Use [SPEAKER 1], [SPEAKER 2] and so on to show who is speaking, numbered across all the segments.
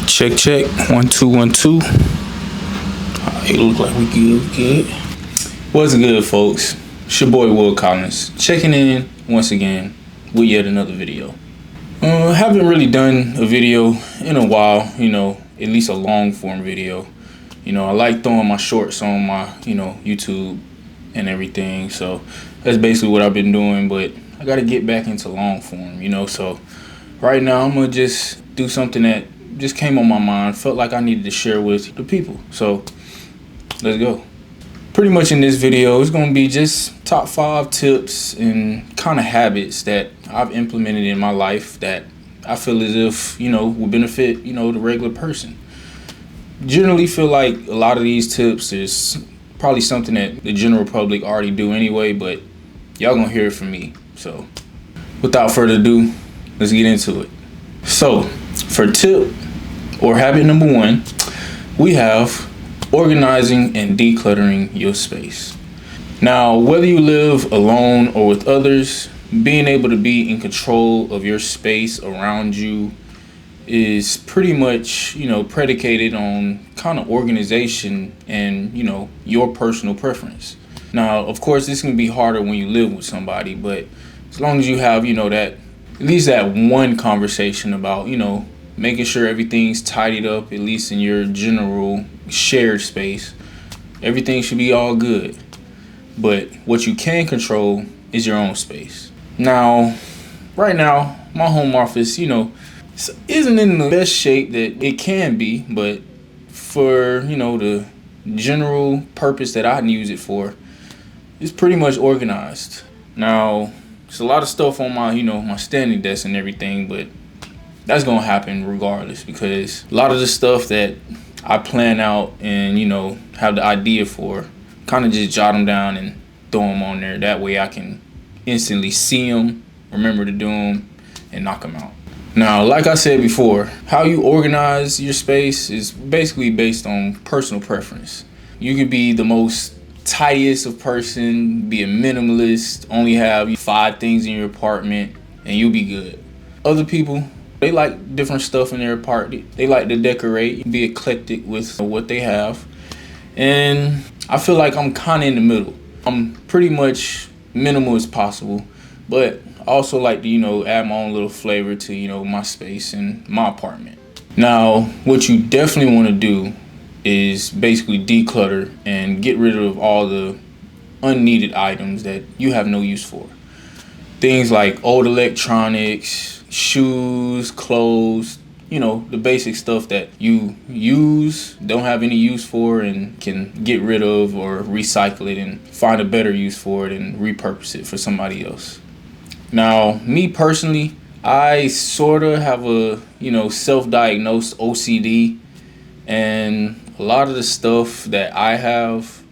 [SPEAKER 1] Check, check. 1 2 1 2. It look like we good. What's good, folks? It's your boy Will Collins checking in once again with yet another video. Haven't really done a video in a while, at least a long form video. I like throwing my shorts on my, YouTube and everything. So that's basically what I've been doing, but I got to get back into long form, So right now I'm going to just do something that just came on my mind, felt like I needed to share with the people. So let's go. Pretty much in this video, it's going to be just top 5 tips and kind of habits that I've implemented in my life that I feel as if, will benefit, the regular person. Generally feel like a lot of these tips is probably something that the general public already do anyway, but y'all gonna hear it from me. So without further ado, let's get into it. So for tip or habit number 1, we have organizing and decluttering your space. Now, whether you live alone or with others, being able to be in control of your space around you is pretty much, predicated on kind of organization and, your personal preference. Now, of course, this can be harder when you live with somebody, but as long as you have, that at least that one conversation about, making sure everything's tidied up, at least in your general shared space, everything should be all good. But what you can control is your own space. Now, right now, my home office, isn't in the best shape that it can be, but for, the general purpose that I use it for, it's pretty much organized. Now, there's a lot of stuff on my, my standing desk and everything, but that's gonna happen regardless, because a lot of the stuff that I plan out and, have the idea for, kind of just jot them down and throw them on there. That way I can instantly see them, remember to do them, and knock them out. Now, like I said before, how you organize your space is basically based on personal preference. You could be the most tidiest of person, be a minimalist, only have 5 things in your apartment, and you'll be good. Other people, they like different stuff in their apartment. They like to decorate, be eclectic with what they have. And I feel like I'm kind of in the middle. I'm pretty much minimal as possible, but I also like to, add my own little flavor to, my space and my apartment. Now, what you definitely want to do is basically declutter and get rid of all the unneeded items that you have no use for. Things like old electronics, shoes, clothes, the basic stuff that you use, don't have any use for, and can get rid of or recycle it and find a better use for it and repurpose it for somebody else. Now, me personally, I sort of have a, self-diagnosed OCD, and a lot of the stuff that I have,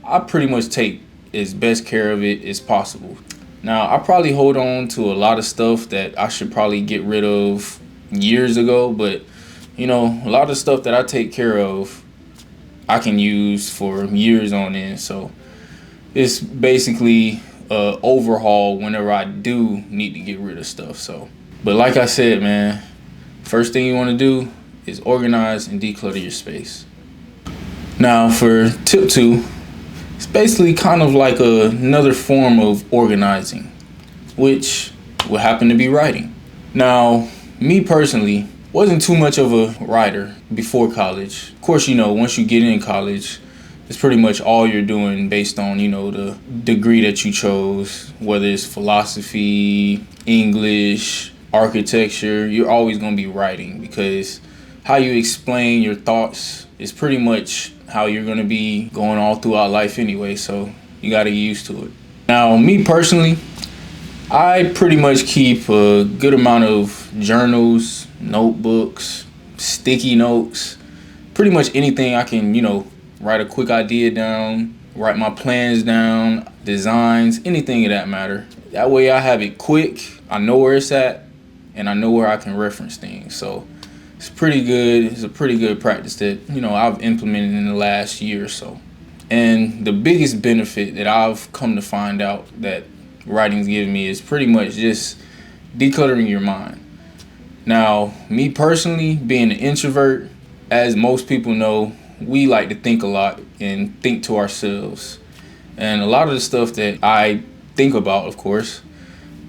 [SPEAKER 1] I pretty much take as best care of it as possible. Now, I probably hold on to a lot of stuff that I should probably get rid of years ago, but, a lot of stuff that I take care of, I can use for years on end. So it's basically overhaul whenever I do need to get rid of stuff. So, but like I said, man, first thing you want to do is organize and declutter your space. Now, for tip 2, it's basically kind of like another form of organizing, which will happen to be writing. Now, me personally, wasn't too much of a writer before college. Of course, once you get in college, it's pretty much all you're doing based on, the degree that you chose, whether it's philosophy, English, architecture. You're always going to be writing, because how you explain your thoughts is pretty much how you're going to be going all throughout life anyway, so you got to get used to it. Now, me personally, I pretty much keep a good amount of journals, notebooks, sticky notes, pretty much anything I can, write a quick idea down, write my plans down, designs, anything of that matter. That way I have it quick, I know where it's at, and I know where I can reference things. So it's pretty good. It's a pretty good practice that, I've implemented in the last year or so. And the biggest benefit that I've come to find out that writing's given me is pretty much just decluttering your mind. Now, me personally, being an introvert, as most people know, we like to think a lot and think to ourselves. And a lot of the stuff that I think about, of course,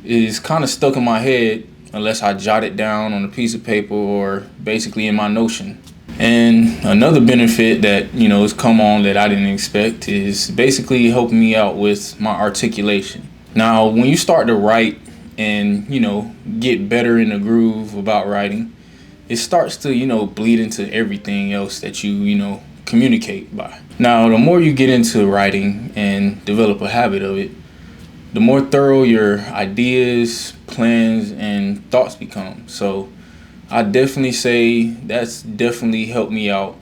[SPEAKER 1] is kind of stuck in my head unless I jot it down on a piece of paper or basically in my Notion. And another benefit that, has come on that I didn't expect is basically helping me out with my articulation. Now, when you start to write and, get better in the groove about writing, it starts to, bleed into everything else that you communicate by. Now, the more you get into writing and develop a habit of it, the more thorough your ideas, plans, and thoughts become. So I definitely say that's definitely helped me out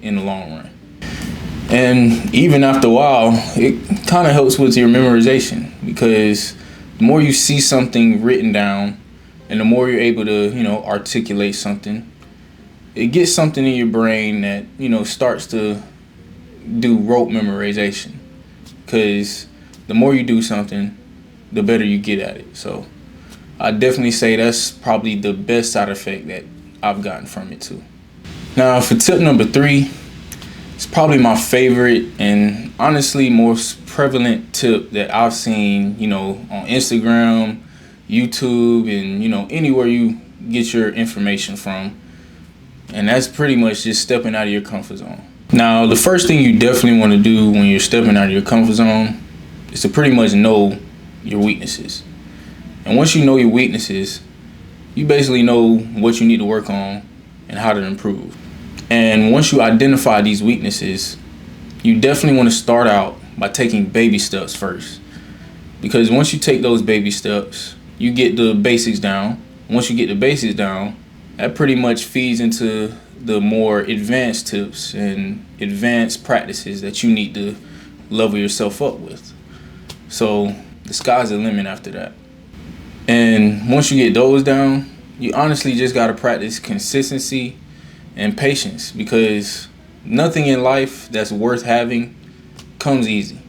[SPEAKER 1] in the long run. And even after a while, it kind of helps with your memorization, because the more you see something written down and the more you're able to, articulate something, it gets something in your brain that, starts to do rote memorization. Because the more you do something, the better you get at it. So I definitely say that's probably the best side effect that I've gotten from it too. Now, for tip number 3, it's probably my favorite and honestly most prevalent tip that I've seen, on Instagram, YouTube, and, anywhere you get your information from. And that's pretty much just stepping out of your comfort zone. Now, the first thing you definitely want to do when you're stepping out of your comfort zone is to pretty much know your weaknesses. And once you know your weaknesses, you basically know what you need to work on and how to improve. And once you identify these weaknesses, you definitely want to start out by taking baby steps first. Because once you take those baby steps, you get the basics down. Once you get the basics down, that pretty much feeds into the more advanced tips and advanced practices that you need to level yourself up with. So the sky's the limit after that. And once you get those down, you honestly just got to practice consistency and patience, because nothing in life that's worth having comes easy.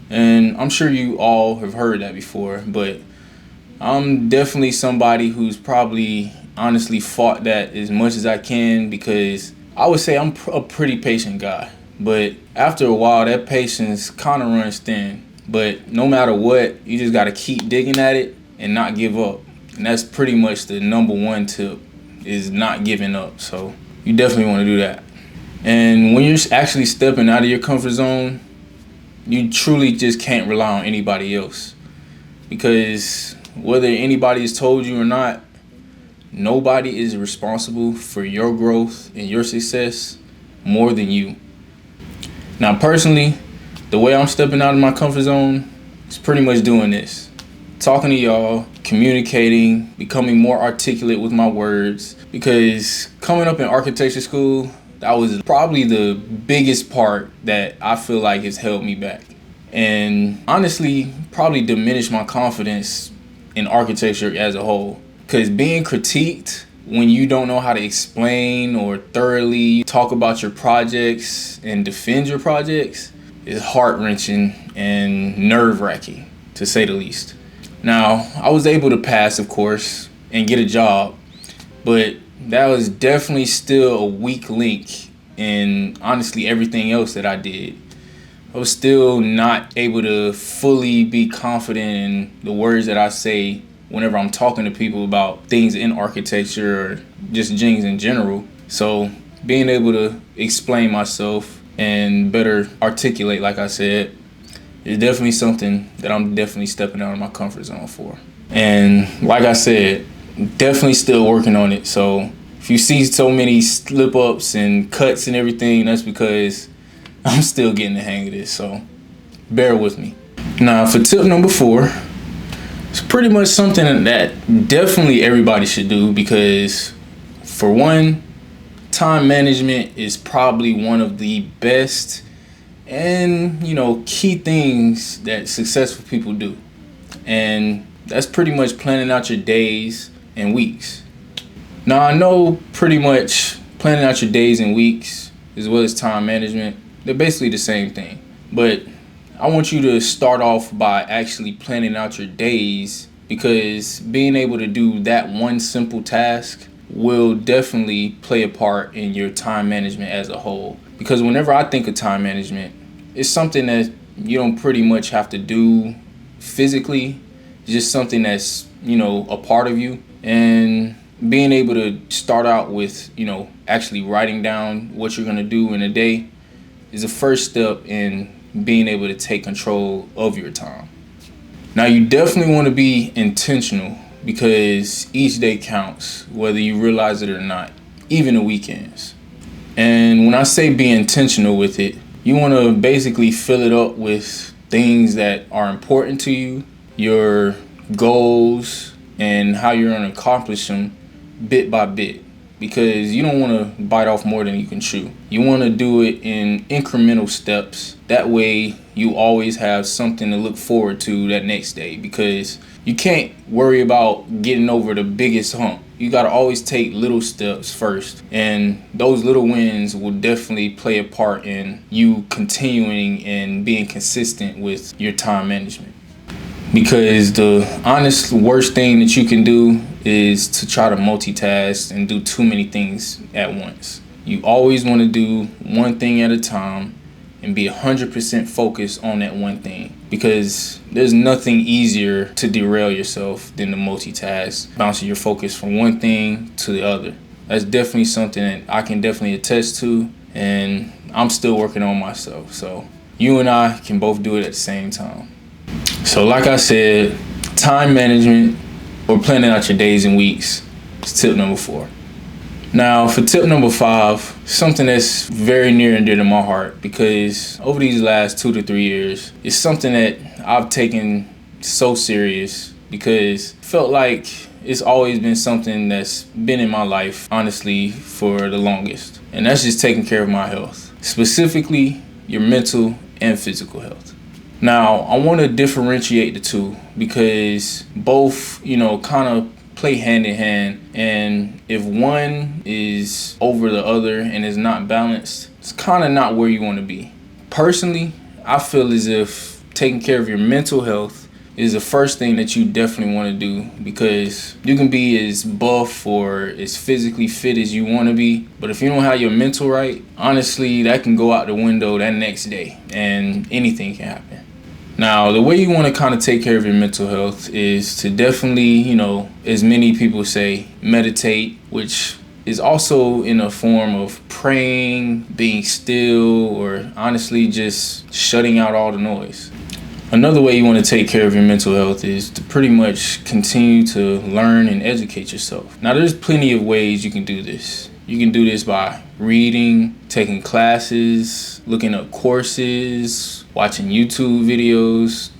[SPEAKER 1] And I'm sure you all have heard that before, but I'm definitely somebody who's probably honestly fought that as much as I can, because I would say I'm a pretty patient guy. But after a while, that patience kind of runs thin. But no matter what, you just got to keep digging at it and not give up. And that's pretty much the number 1 tip, is not giving up. So you definitely want to do that. And when you're actually stepping out of your comfort zone, you truly just can't rely on anybody else. Because whether anybody has told you or not, nobody is responsible for your growth and your success more than you. Now, personally, the way I'm stepping out of my comfort zone is pretty much doing this. Talking to y'all, communicating, becoming more articulate with my words. Because coming up in architecture school, that was probably the biggest part that I feel like has held me back. And honestly, probably diminished my confidence in architecture as a whole. Because being critiqued when you don't know how to explain or thoroughly talk about your projects and defend your projects is heart-wrenching and nerve-wracking, to say the least. Now, I was able to pass, of course, and get a job, but that was definitely still a weak link in honestly everything else that I did. I was still not able to fully be confident in the words that I say whenever I'm talking to people about things in architecture or just things in general. So being able to explain myself and better articulate, like I said, is definitely something that I'm definitely stepping out of my comfort zone for. And like I said, definitely still working on it. So if you see so many slip ups and cuts and everything, that's because I'm still getting the hang of this. So bear with me. Now, for tip number 4, it's pretty much something that definitely everybody should do, because for one, time management is probably one of the best and key things that successful people do. And that's pretty much planning out your days and weeks. Now, I know pretty much planning out your days and weeks as well as time management, they're basically the same thing. But I want you to start off by actually planning out your days because being able to do that one simple task will definitely play a part in your time management as a whole. Because whenever I think of time management, it's something that you don't pretty much have to do physically. It's just something that's, a part of you. And being able to start out with, actually writing down what you're going to do in a day is the first step in being able to take control of your time. Now, you definitely want to be intentional because each day counts, whether you realize it or not, even the weekends. And when I say be intentional with it, you want to basically fill it up with things that are important to you, your goals, and how you're going to accomplish them bit by bit. Because you don't want to bite off more than you can chew. You want to do it in incremental steps. That way you always have something to look forward to that next day, because you can't worry about getting over the biggest hump. You got to always take little steps first. And those little wins will definitely play a part in you continuing and being consistent with your time management. Because the honest worst thing that you can do is to try to multitask and do too many things at once. You always want to do one thing at a time and be 100% focused on that one thing, because there's nothing easier to derail yourself than to multitask, bouncing your focus from one thing to the other. That's definitely something that I can definitely attest to, and I'm still working on myself. So you and I can both do it at the same time. So like I said, time management or planning out your days and weeks is tip number 4. Now for tip number 5, something that's very near and dear to my heart, because over these last 2 to 3 years, it's something that I've taken so serious, because I felt like it's always been something that's been in my life, honestly, for the longest. And that's just taking care of my health, specifically your mental and physical health. Now, I want to differentiate the two, because both, kind of play hand in hand. And if one is over the other and is not balanced, it's kind of not where you want to be. Personally, I feel as if taking care of your mental health is the first thing that you definitely want to do, because you can be as buff or as physically fit as you want to be, but if you don't have your mental right, honestly, that can go out the window that next day and anything can happen. Now, the way you want to kind of take care of your mental health is to definitely, as many people say, meditate, which is also in a form of praying, being still, or honestly just shutting out all the noise. Another way you want to take care of your mental health is to pretty much continue to learn and educate yourself. Now, there's plenty of ways you can do this. You can do this by reading, taking classes, looking up courses, watching YouTube videos,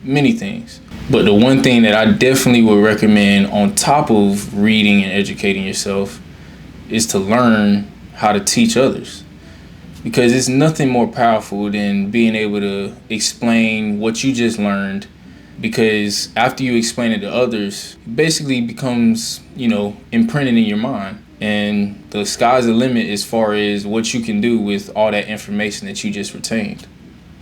[SPEAKER 1] many things. But the one thing that I definitely would recommend on top of reading and educating yourself is to learn how to teach others. Because it's nothing more powerful than being able to explain what you just learned. Because after you explain it to others, it basically becomes, imprinted in your mind. And the sky's the limit as far as what you can do with all that information that you just retained.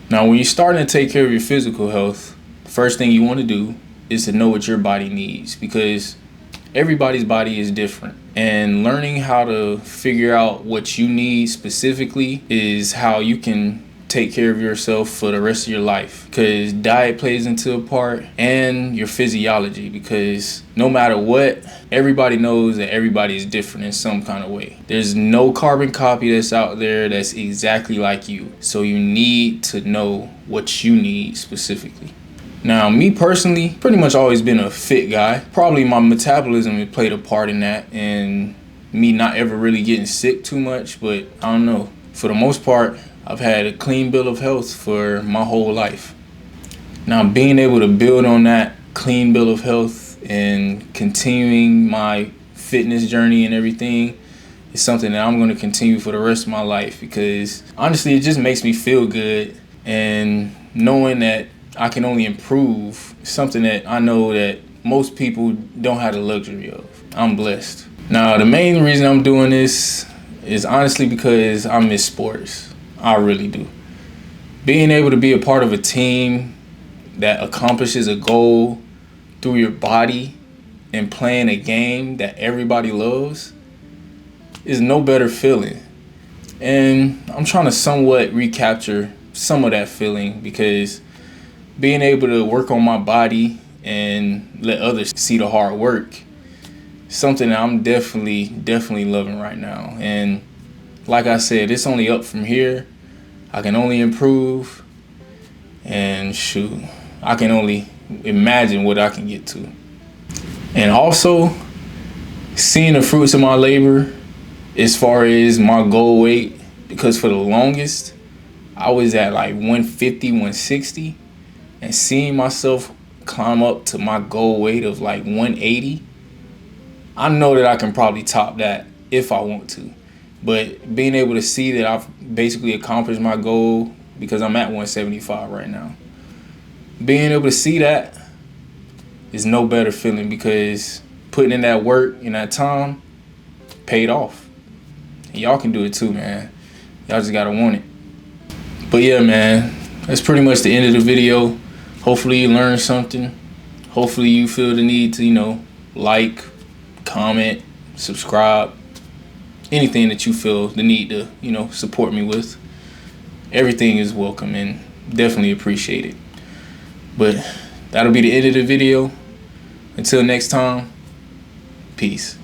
[SPEAKER 1] Now, when you're starting to take care of your physical health, the first thing you want to do is to know what your body needs, because everybody's body is different. And learning how to figure out what you need specifically is how you can take care of yourself for the rest of your life, because diet plays into a part, and your physiology, because no matter what, everybody knows that everybody is different in some kind of way. There's no carbon copy that's out there that's exactly like you, so you need to know what you need specifically. Now, me personally, pretty much always been a fit guy. Probably my metabolism had played a part in that, and me not ever really getting sick too much, but I don't know. For the most part, I've had a clean bill of health for my whole life. Now, being able to build on that clean bill of health and continuing my fitness journey and everything is something that I'm going to continue for the rest of my life, because honestly, it just makes me feel good. And knowing that I can only improve is something that I know that most people don't have the luxury of. I'm blessed. Now, the main reason I'm doing this is honestly because I miss sports. I really do. Being able to be a part of a team that accomplishes a goal through your body and playing a game that everybody loves is no better feeling. And I'm trying to somewhat recapture some of that feeling, because being able to work on my body and let others see the hard work, something that I'm definitely loving right now. And like I said, it's only up from here. I can only improve, and shoot, I can only imagine what I can get to. And also, seeing the fruits of my labor as far as my goal weight, because for the longest I was at like 150, 160, and seeing myself climb up to my goal weight of like 180, I know that I can probably top that if I want to. But being able to see that I've basically accomplished my goal, because I'm at 175 right now, being able to see that is no better feeling, because putting in that work and that time paid off. And y'all can do it too, man. Y'all just gotta want it. But yeah, man, that's pretty much the end of the video. Hopefully you learned something. Hopefully you feel the need to, like, comment, subscribe, anything that you feel the need to, support me with. Everything is welcome and definitely appreciate it. But that'll be the end of the video. Until next time, peace.